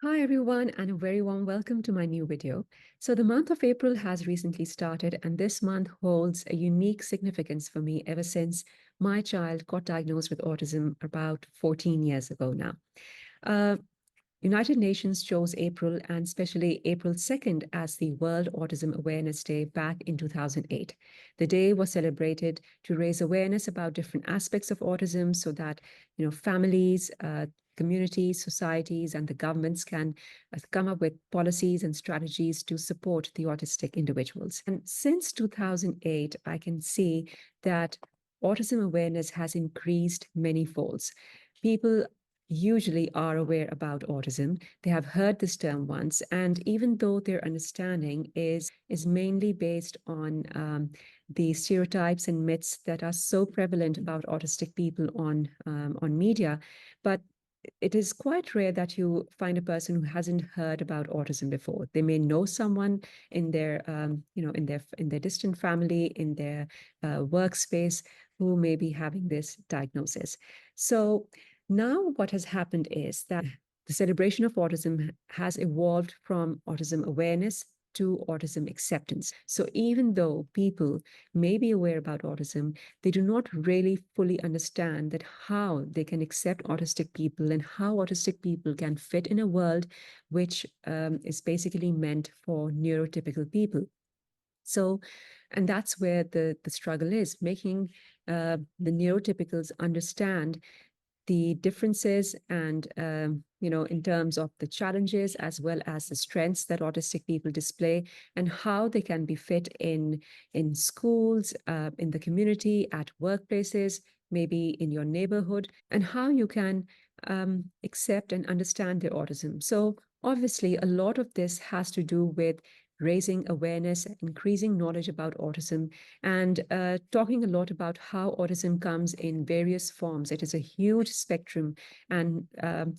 Hi everyone, and a very warm welcome to my new video. So the month of April has recently started, and this month holds a unique significance for me ever since my child got diagnosed with autism about 14 years ago now. Uh, United Nations chose April, and especially April 2nd, as the World Autism Awareness Day back in 2008. The day was celebrated to raise awareness about different aspects of autism so that families, communities, societies, and the governments can come up with policies and strategies to support the autistic individuals. And since 2008, I can see that autism awareness has increased many folds. People usually are aware about autism. They have heard this term once, and even though their understanding is mainly based on the stereotypes and myths that are so prevalent about autistic people on media, but it is quite rare that you find a person who hasn't heard about autism before. They may know someone in their, in their distant family, in their workspace, who may be having this diagnosis. So now what has happened is that the celebration of autism has evolved from autism awareness to autism acceptance. So even though people may be aware about autism, they do not really fully understand that how they can accept autistic people and how autistic people can fit in a world which is basically meant for neurotypical people. So, and that's where the struggle is, making the neurotypicals understand the differences and in terms of the challenges as well as the strengths that autistic people display, and how they can be fit in schools, in the community, at workplaces, maybe in your neighborhood, and how you can accept and understand their autism. So obviously a lot of this has to do with raising awareness, increasing knowledge about autism, and talking a lot about how autism comes in various forms. It is a huge spectrum, and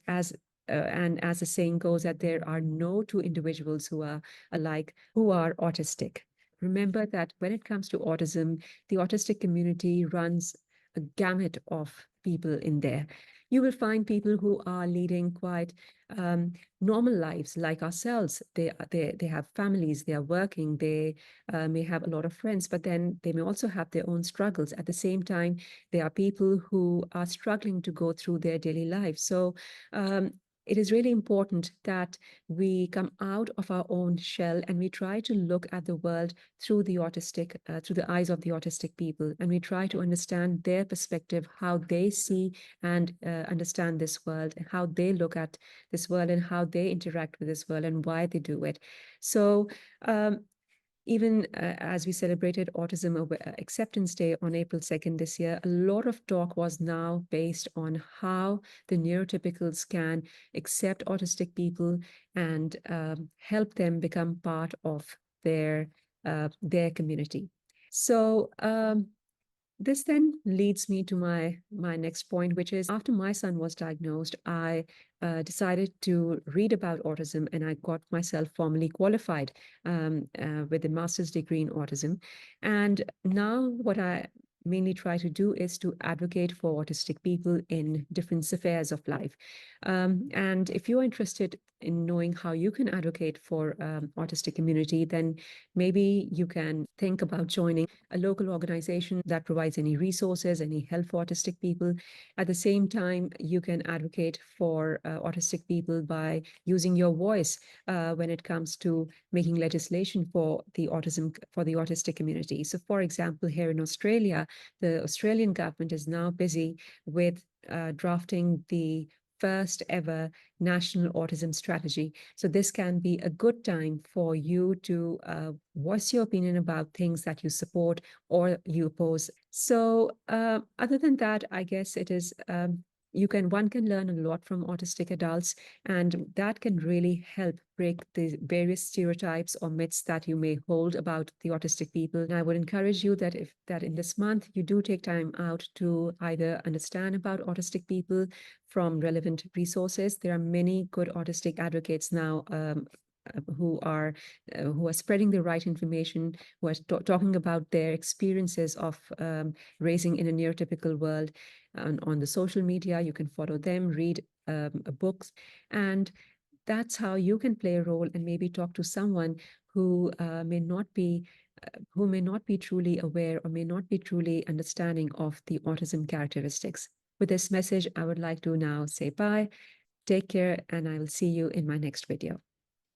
as the saying goes, that there are no two individuals who are alike, who are autistic. Remember that when it comes to autism, the autistic community runs a gamut of people in there. You will find people who are leading quite normal lives like ourselves. They have families, they are working, they may have a lot of friends, but then they may also have their own struggles. At the same time, there are people who are struggling to go through their daily lives. So it is really important that we come out of our own shell and we try to look at the world through through the eyes of the autistic people, and we try to understand their perspective, how they see and understand this world, and how they look at this world, and how they interact with this world, and why they do it. So even as we celebrated Autism Acceptance Day on April 2nd this year, a lot of talk was now based on how the neurotypicals can accept autistic people and help them become part of their community. So this then leads me to my next point, which is, after my son was diagnosed, I decided to read about autism, and I got myself formally qualified with a master's degree in autism. And now what I mainly try to do is to advocate for autistic people in different spheres of life. And if you're interested in knowing how you can advocate for autistic community, then maybe you can think about joining a local organization that provides any resources, any help for autistic people. At the same time, you can advocate for autistic people by using your voice when it comes to making legislation for the autistic community. So, for example, here in Australia, the Australian government is now busy with drafting the first ever national autism strategy. So this can be a good time for you to voice your opinion about things that you support or you oppose. So other than that, I guess it is one can learn a lot from autistic adults, and that can really help break the various stereotypes or myths that you may hold about the autistic people. And I would encourage you that in this month you do take time out to either understand about autistic people from relevant resources. There are many good autistic advocates now who are spreading the right information, who are talking about their experiences of raising in a neurotypical world. On the social media, you can follow them, read books, and that's how you can play a role and maybe talk to someone who may not be truly aware or may not be truly understanding of the autism characteristics. With this message, I would like to now say bye, take care, and I will see you in my next video.